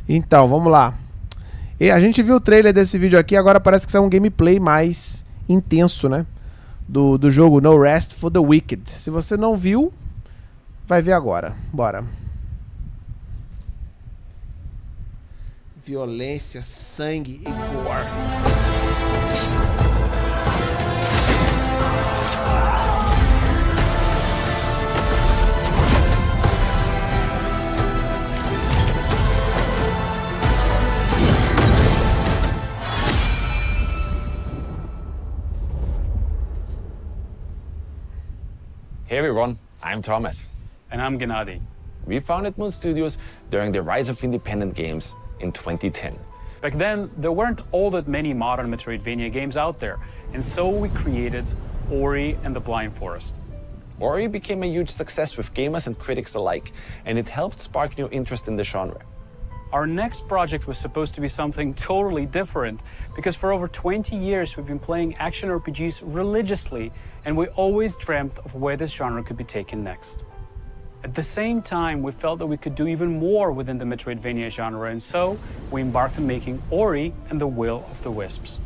Então, vamos lá. E a gente viu o trailer desse vídeo aqui, agora parece que é um gameplay mais intenso, né? Do jogo No Rest for the Wicked. Se você não viu, vai ver agora. Bora. Violência, sangue e gore. Hey everyone, I'm Thomas. And I'm Gennady. We founded Moon Studios during the rise of independent games in 2010. Back then, there weren't all that many modern Metroidvania games out there, and so we created Ori and the Blind Forest. Ori became a huge success with gamers and critics alike, and it helped spark new interest in the genre. Our next project was supposed to be something totally different, because for over 20 years we've been playing action RPGs religiously, and we always dreamt of where this genre could be taken next. At the same time, we felt that we could do even more within the Metroidvania genre, and so we embarked on making Ori and the Will of the Wisps.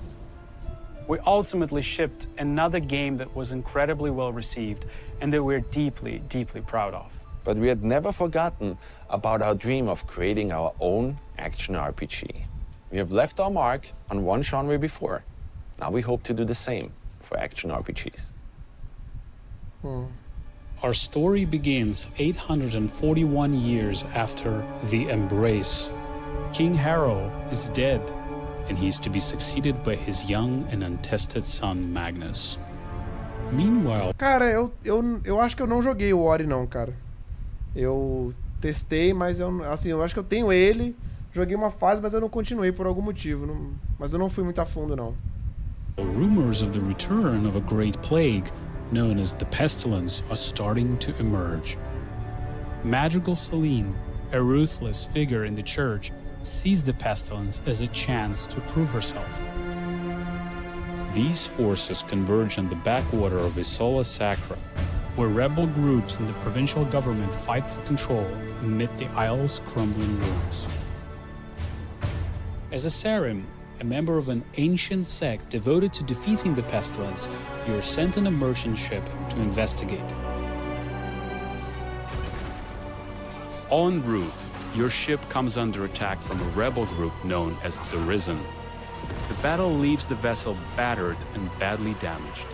We ultimately shipped another game that was incredibly well received and that we're deeply, deeply proud of. But we had never forgotten about our dream of creating our own action RPG. We have left our mark on one genre before. Now we hope to do the same for action RPGs. Our story begins 841 years after the Embrace. King Harrow is dead, and he's to be succeeded by his young and untested son, Magnus. Meanwhile... Cara, eu acho que eu não joguei o Ori não, cara. Eu testei, mas eu acho que eu tenho ele. Joguei uma fase, mas eu não continuei por algum motivo. Mas eu não fui muito a fundo, não. Rumors of the return of a great plague, known as the Pestilence, are starting to emerge. Madrigal Celine, a ruthless figure in the church, sees the Pestilence as a chance to prove herself. These forces converge on the backwater of Isola Sacra, where rebel groups and the provincial government fight for control amid the isle's crumbling ruins. As a Sarim, a member of an ancient sect devoted to defeating the Pestilence, you are sent on a merchant ship to investigate. En route, your ship comes under attack from a rebel group known as the Risen. The battle leaves the vessel battered and badly damaged.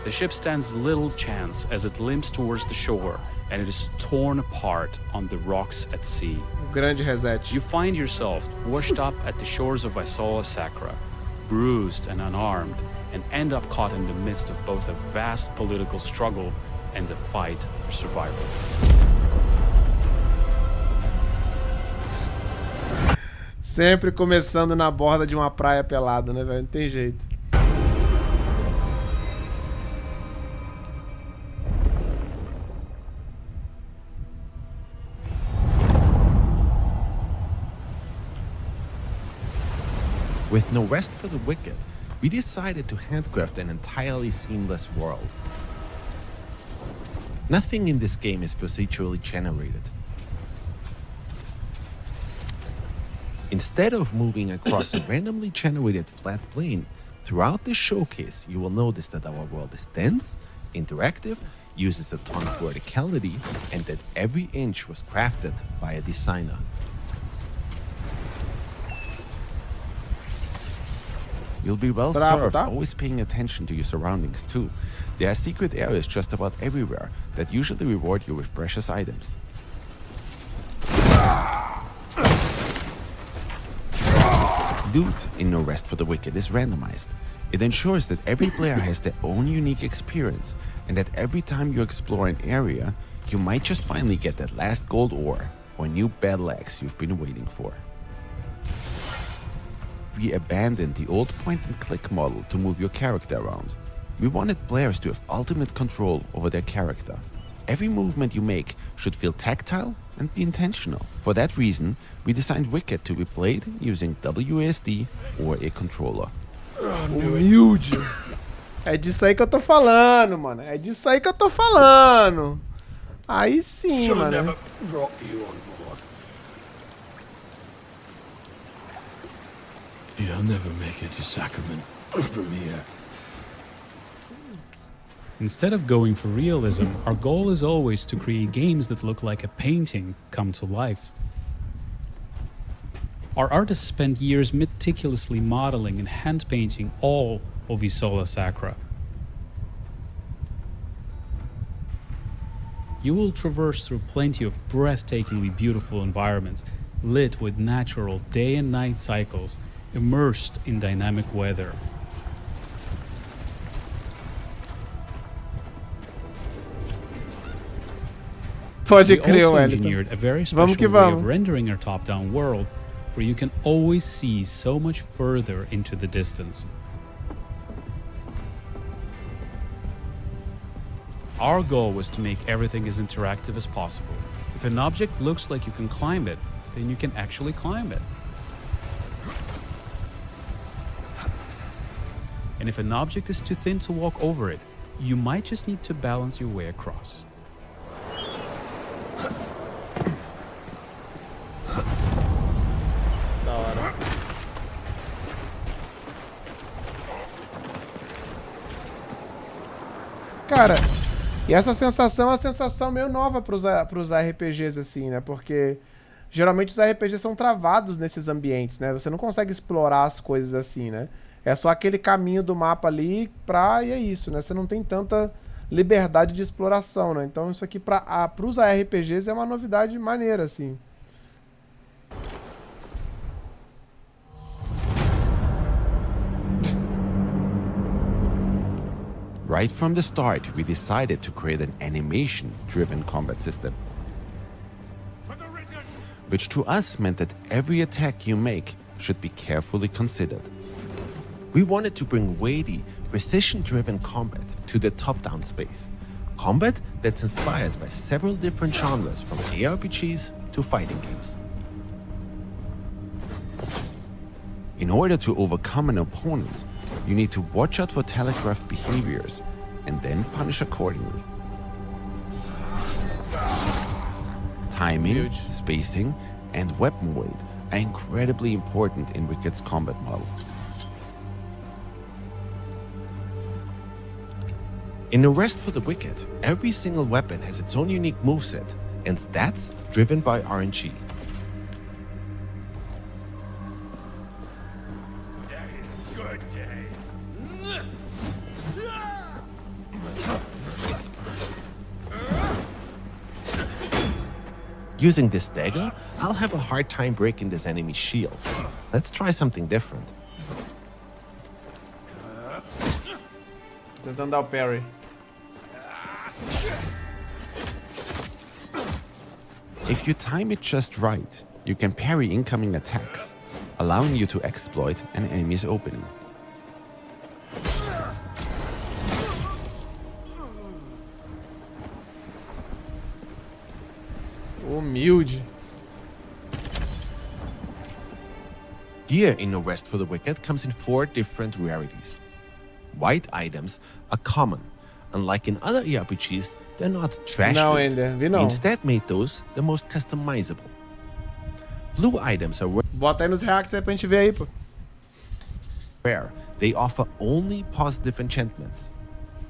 The ship stands little chance as it limps towards the shore, and it is torn apart on the rocks at sea. Grande reset. You find yourself washed up at the shores of Isola Sacra, bruised and unarmed, and end up caught in the midst of both a vast political struggle and a fight for survival. Sempre começando na borda de uma praia pelada, né, velho? Não tem jeito. With no rest for the wicked, we decided to handcraft an entirely seamless world. Nothing in this game is procedurally generated. Instead of moving across a randomly generated flat plane, throughout this showcase you will notice that our world is dense, interactive, uses a ton of verticality, and that every inch was crafted by a designer. You'll be well served always paying attention to your surroundings too. There are secret areas just about everywhere that usually reward you with precious items. Loot in No Rest for the Wicked is randomized. It ensures that every player has their own unique experience, and that every time you explore an area, you might just finally get that last gold ore or new battle axe you've been waiting for. We abandoned the old point-and-click model to move your character around. We wanted players to have ultimate control over their character. Every movement you make should feel tactile and be intentional. For that reason, we designed Wicked to be played using WASD or a controller. Humilde. É disso aí que eu tô falando, mano. É disso aí que eu tô falando. Aí sim, mano. afraid I'll never make it to Sacrament from here. Instead of going for realism, our goal is always to create games that look like a painting come to life. Our artists spent years meticulously modeling and hand-painting all of Isola Sacra. You will traverse through plenty of breathtakingly beautiful environments, lit with natural day and night cycles, immersed in dynamic weather. Pode We crer, also Wellington. engineered a very Vamos special que way vamos. of rendering our top-down world, where you can always see so much further into the distance. Our goal was to make everything as interactive as possible. If an object looks like you can climb it, then you can actually climb it. And if an object is too thin to walk over it, you might just need to balance your way across. Da hora. Cara, e essa sensação é uma sensação meio nova pros RPGs, assim, né? Porque geralmente os RPGs são travados nesses ambientes, né? Você não consegue explorar as coisas assim, né? É só aquele caminho do mapa ali e é isso, né? Você não tem tanta liberdade de exploração, né? Então isso aqui pros RPGs é uma novidade maneira, assim. Right from the start, we decided to create an animation-driven combat system, which to us meant that every attack you make should be carefully considered. We wanted to bring weighty, precision-driven combat to the top-down space. Combat that's inspired by several different genres, from ARPGs to fighting games. In order to overcome an opponent, you need to watch out for telegraphed behaviors and then punish accordingly. Timing, spacing, and weapon weight are incredibly important in Wicked's combat model. In No Rest for the Wicked, every single weapon has its own unique moveset and stats driven by RNG. Using this dagger, I'll have a hard time breaking this enemy's shield. Let's try something different. Tentando dar o parry. If you time it just right, you can parry incoming attacks, allowing you to exploit an enemy's opening. Humilde. Gear in No Rest for the Wicked comes in 4 different rarities. White items are common. Unlike in other ERPGs, they're not trash Não, loot. Ender, vi We não. instead made those the most customizable. Blue items are Bota aí nos reacts aí pra gente ver aí, pô. rare. They offer only positive enchantments.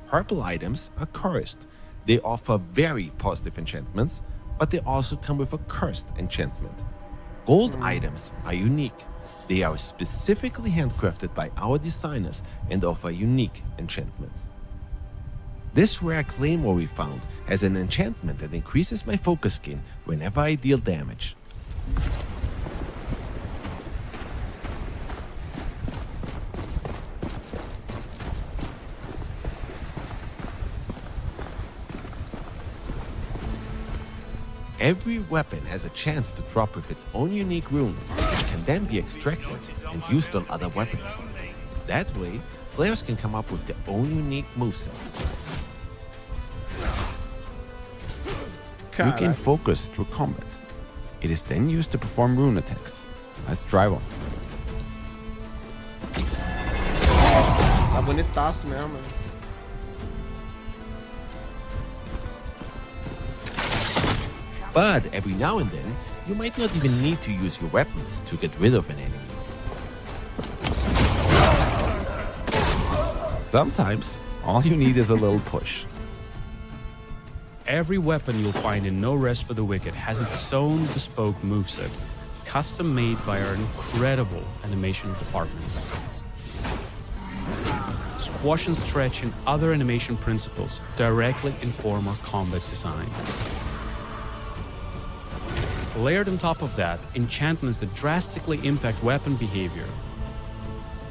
Purple items are cursed. They offer very positive enchantments, but they also come with a cursed enchantment. Gold items are unique. They are specifically handcrafted by our designers and offer unique enchantments. This rare claymore we found has an enchantment that increases my focus gain whenever I deal damage. Every weapon has a chance to drop with its own unique rune, which can then be extracted and used on other weapons. That way, players can come up with their own unique moveset. You Caraca. can focus through combat. It is then used to perform rune attacks. Let's try one. Tá bonitaço mesmo, mano. But every now and then, you might not even need to use your weapons to get rid of an enemy. Sometimes, all you need is a little push. Every weapon you'll find in No Rest for the Wicked has its own bespoke moveset, custom made by our incredible animation department. Squash and stretch and other animation principles directly inform our combat design. Layered on top of that, enchantments that drastically impact weapon behavior,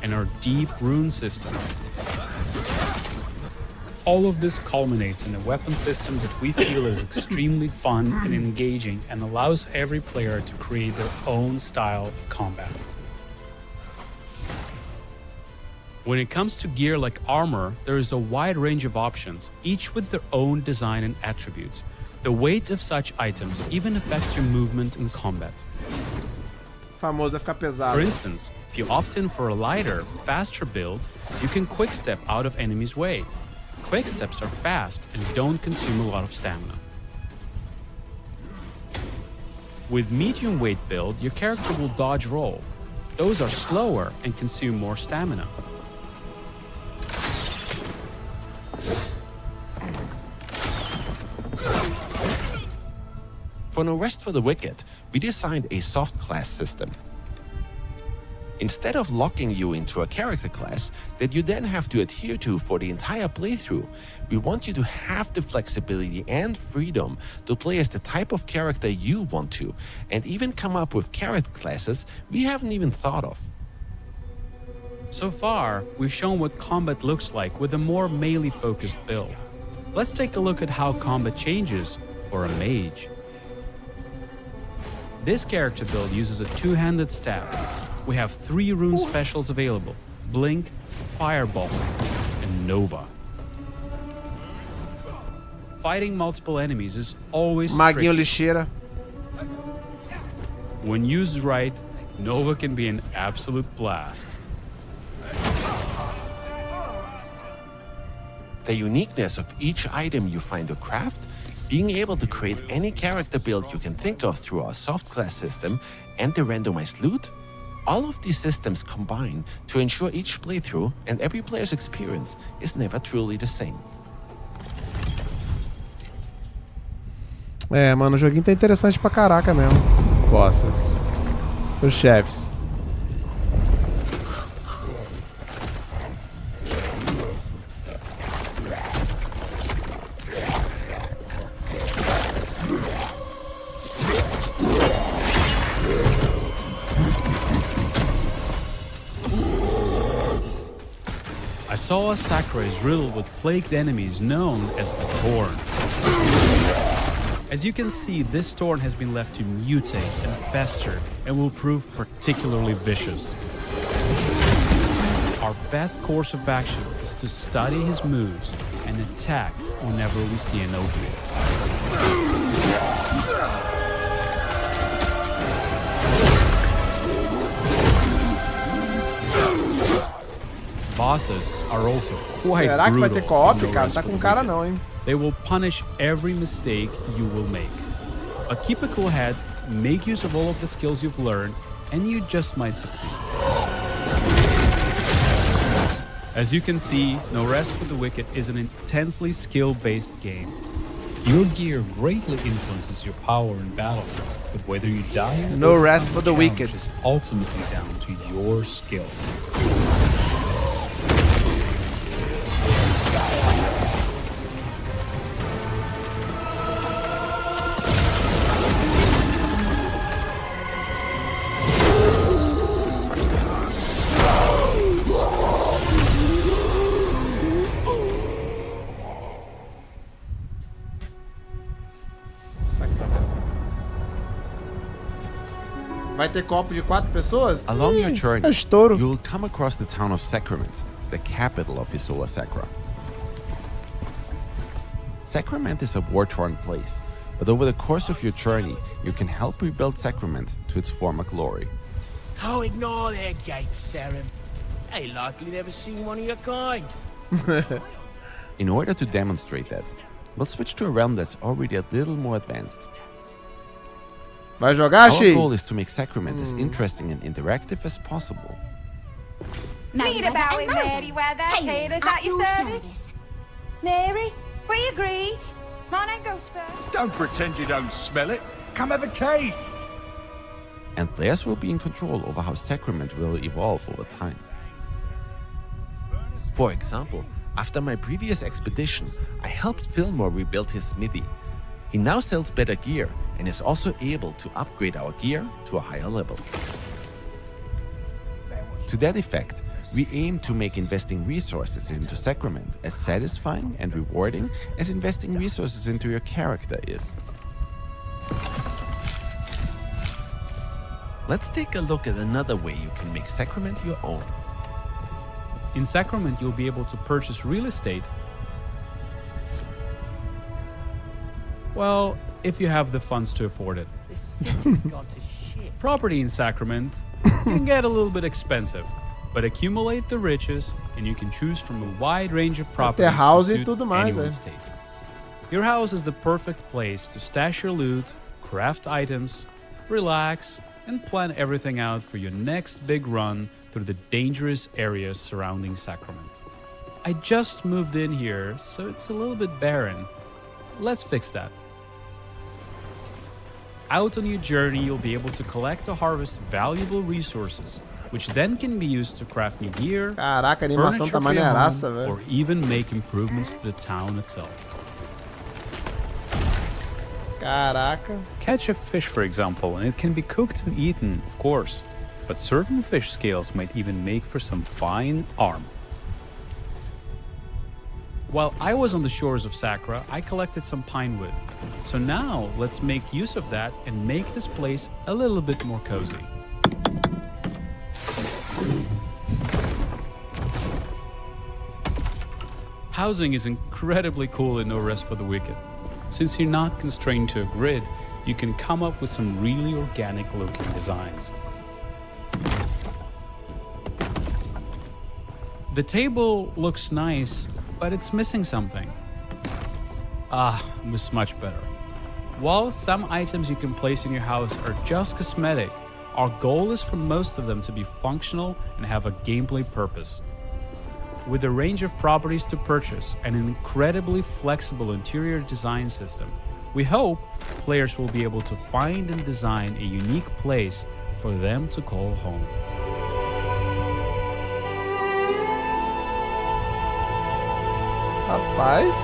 and our deep rune system. All of this culminates in a weapon system that we feel is extremely fun and engaging and allows every player to create their own style of combat. When it comes to gear like armor, there is a wide range of options, each with their own design and attributes. The weight of such items even affects your movement in combat. Famoso vai ficar pesado. For instance, if you opt in for a lighter, faster build, you can quick step out of enemies' way. Quick steps are fast and don't consume a lot of stamina. With medium weight build, your character will dodge roll. Those are slower and consume more stamina. For No Rest for the Wicked, we designed a soft class system. Instead of locking you into a character class that you then have to adhere to for the entire playthrough, we want you to have the flexibility and freedom to play as the type of character you want to, and even come up with character classes we haven't even thought of. So far, we've shown what combat looks like with a more melee-focused build. Let's take a look at how combat changes for a mage. This character build uses a two-handed staff. We have 3 rune specials available: Blink, Fireball, and Nova. Fighting multiple enemies is always Maguinho tricky. lixeira. When used right, Nova can be an absolute blast. The uniqueness of each item you find or craft, being able to create any character build you can think of through our soft class system, and the randomized loot, all of these systems combine to ensure each playthrough and every player's experience is never truly the same. É, mano, o joguinho tá interessante pra caraca mesmo. Bossas. Os chefes. I saw a Sacra is riddled with plagued enemies known as the Torn. As you can see, this Torn has been left to mutate and fester and will prove particularly vicious. Our best course of action is to study his moves and attack whenever we see an opening. Bosses are also quite Será que vai brutal ter co-op, in No cara? Rest Tá for com the cara Wicked. não, hein? They will punish every mistake you will make. But keep a cool head, make use of all of the skills you've learned, and you just might succeed. As you can see, No Rest for the Wicked is an intensely skill-based game. Your gear greatly influences your power in battle, but whether you die or No overcome Rest for the challenge Wicked. is ultimately down to your skill. Vai ter copo de 4 pessoas? Along your journey, é estouro. you will come across the town of Sacrament, the capital of Isola Sacra. Sacrament is a war-torn place, but over the course of your journey, you can help rebuild Sacrament to its former glory. Oh, ignore their gates, Saren. They likely never seen one of your kind. In order to demonstrate that, we'll switch to a realm that's already a little more advanced. Vai jogar, Our X? goal is to make Sacrament as interesting and interactive as possible. Meet about it, Mary Weather. Taylor's at your service. Mary, we agreed. My name goes first. Don't pretend you don't smell it. Come have a taste. And players will be in control over how Sacrament will evolve over time. For example, after my previous expedition, I helped Fillmore rebuild his smithy. He now sells better gear and is also able to upgrade our gear to a higher level. To that effect, we aim to make investing resources into Sacrament as satisfying and rewarding as investing resources into your character is. Let's take a look at another way you can make Sacrament your own. In Sacrament, you'll be able to purchase real estate. Well, if you have the funds to afford it. This city's gone to shit. Property in Sacrament can get a little bit expensive, but accumulate the riches and you can choose from a wide range of properties house to e suit tudo mais, anyone's taste. Your house is the perfect place to stash your loot, craft items, relax, and plan everything out for your next big run through the dangerous areas surrounding Sacrament. I just moved in here, so it's a little bit barren. Let's fix that. Out on your journey, you'll be able to collect or harvest valuable resources, which then can be used to craft new gear, Caraca, a animação furniture tá for your maneiraça, home, velho. or even make improvements to the town itself. Caraca. Catch a fish, for example, and it can be cooked and eaten, of course. But certain fish scales might even make for some fine armor. While I was on the shores of Sacra, I collected some pine wood. So now let's make use of that and make this place a little bit more cozy. Housing is incredibly cool in No Rest for the Wicked. Since you're not constrained to a grid, you can come up with some really organic looking designs. The table looks nice, but it's missing something. Much better. While some items you can place in your house are just cosmetic, our goal is for most of them to be functional and have a gameplay purpose. With a range of properties to purchase and an incredibly flexible interior design system, we hope players will be able to find and design a unique place for them to call home. Rapaz.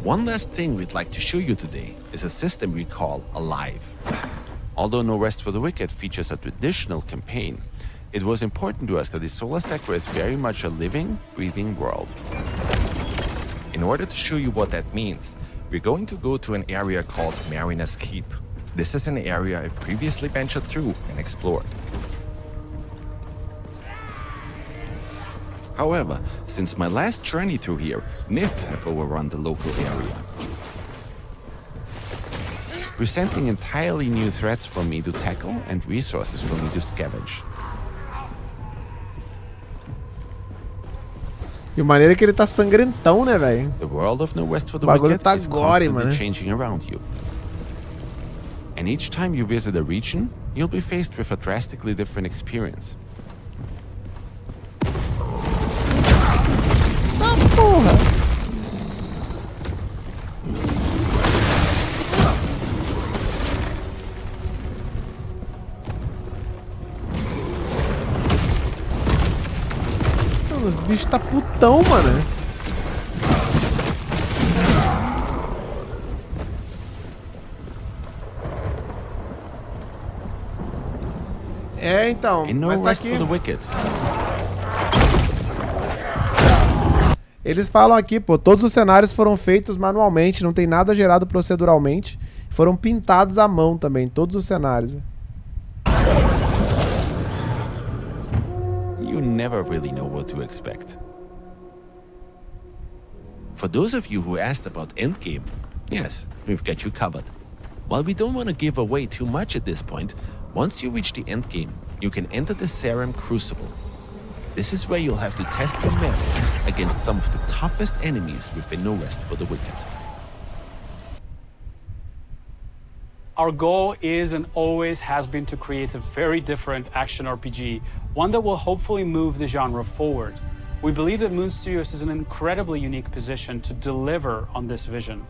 One last thing we'd like to show you today is a system we call Alive. Although No Rest for the Wicked features a traditional campaign, it was important to us that the Solar Sacra is very much a living, breathing world. In order to show you what that means, we're going to go to an area called Mariner's Keep. This is an area I've previously ventured through and explored. However, since my last journey through here, NIF have overrun the local area, presenting entirely new threats for me to tackle and resources for me to scavenge. E o maneiro é que ele tá sangrentão, né, velho? The world of No Rest for the O bagulho Wicked tá is gore, constantly mano. changing around you. And each time you visit a region, you'll be faced with a drastically different experience. Tá porra! Mano, os bichos tá putão, mano. É, então, In No mas tá Rest aqui. for the Wicked, Eles falam aqui, pô, todos os cenários foram feitos manualmente, não tem nada gerado proceduralmente. Foram pintados à mão também, todos os cenários. you never really know what to expect. For those of you who asked about endgame, yes, we've got you covered. While we don't want to give away too much at this point, once you reach the endgame, you can enter the Serum Crucible. This is where you'll have to test your mettle against some of the toughest enemies within No Rest for the Wicked. Our goal is and always has been to create a very different action RPG, one that will hopefully move the genre forward. We believe that Moon Studios is in an incredibly unique position to deliver on this vision.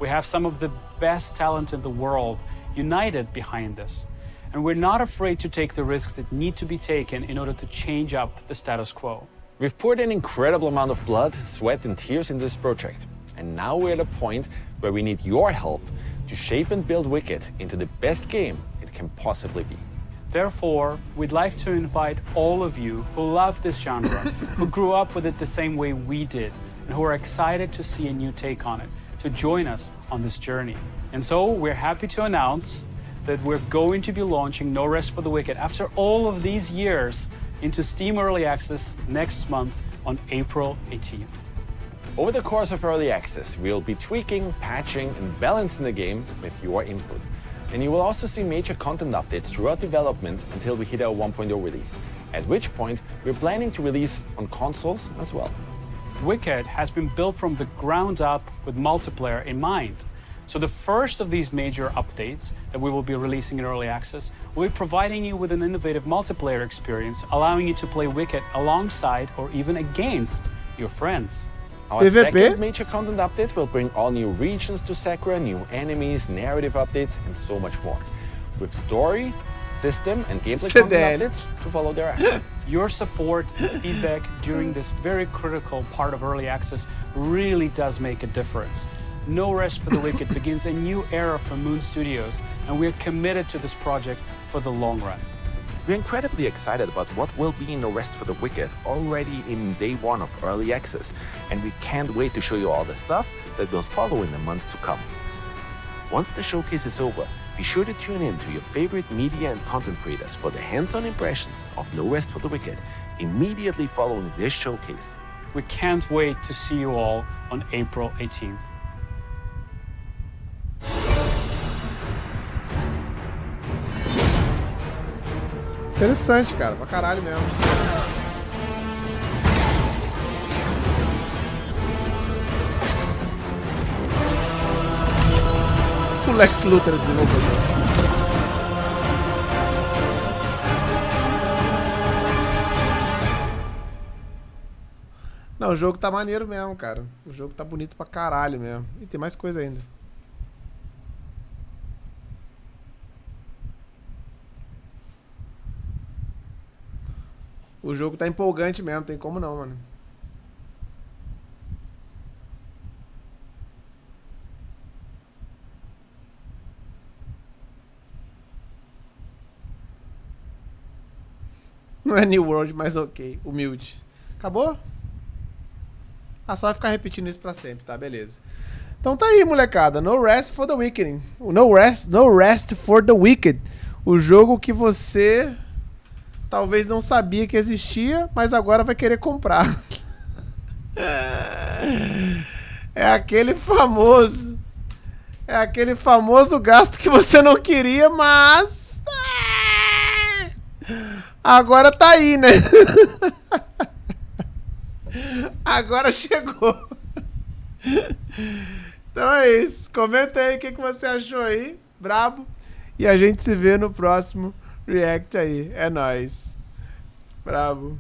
We have some of the best talent in the world united behind this, and we're not afraid to take the risks that need to be taken in order to change up the status quo. We've poured an incredible amount of blood, sweat, and tears into this project, and now we're at a point where we need your help to shape and build Wicked into the best game it can possibly be. Therefore, we'd like to invite all of you who love this genre, who grew up with it the same way we did, and who are excited to see a new take on it, to join us on this journey. And so we're happy to announce that we're going to be launching No Rest for the Wicked after all of these years into Steam Early Access next month on April 18th. Over the course of Early Access, we'll be tweaking, patching, and balancing the game with your input. And you will also see major content updates throughout development until we hit our 1.0 release, at which point we're planning to release on consoles as well. Wicked has been built from the ground up with multiplayer in mind. So the first of these major updates that we will be releasing in Early Access will be providing you with an innovative multiplayer experience, allowing you to play Wicked alongside or even against your friends. Our second major content update will bring all new regions to Sacrament, new enemies, narrative updates, and so much more. With story, system, and gameplay content updates to follow thereafter. Your support and feedback during this very critical part of Early Access really does make a difference. No Rest for the Wicked begins a new era for Moon Studios, and we're committed to this project for the long run. We're incredibly excited about what will be No Rest for the Wicked already in day one of Early Access, and we can't wait to show you all the stuff that will follow in the months to come. Once the showcase is over, be sure to tune in to your favorite media and content creators for the hands-on impressions of No Rest for the Wicked immediately following this showcase. We can't wait to see you all on April 18th. Interessante, cara, pra caralho mesmo. O Lex Luthor desenvolvedor. Não, o jogo tá maneiro mesmo, cara. O jogo tá bonito pra caralho mesmo. E tem mais coisa ainda. O jogo tá empolgante mesmo, tem como não, mano. Não é New World, mas ok. Humilde. Acabou? Ah, só vai ficar repetindo isso pra sempre, tá? Beleza. Então tá aí, molecada. No Rest for the Wicked. No Rest for the Wicked. O jogo que você talvez não sabia que existia, mas agora vai querer comprar. É aquele famoso gasto que você não queria, mas agora tá aí, né? Agora chegou. Então é isso. Comenta aí o que você achou aí, brabo. E a gente se vê no próximo React aí. É nóis. Bravo.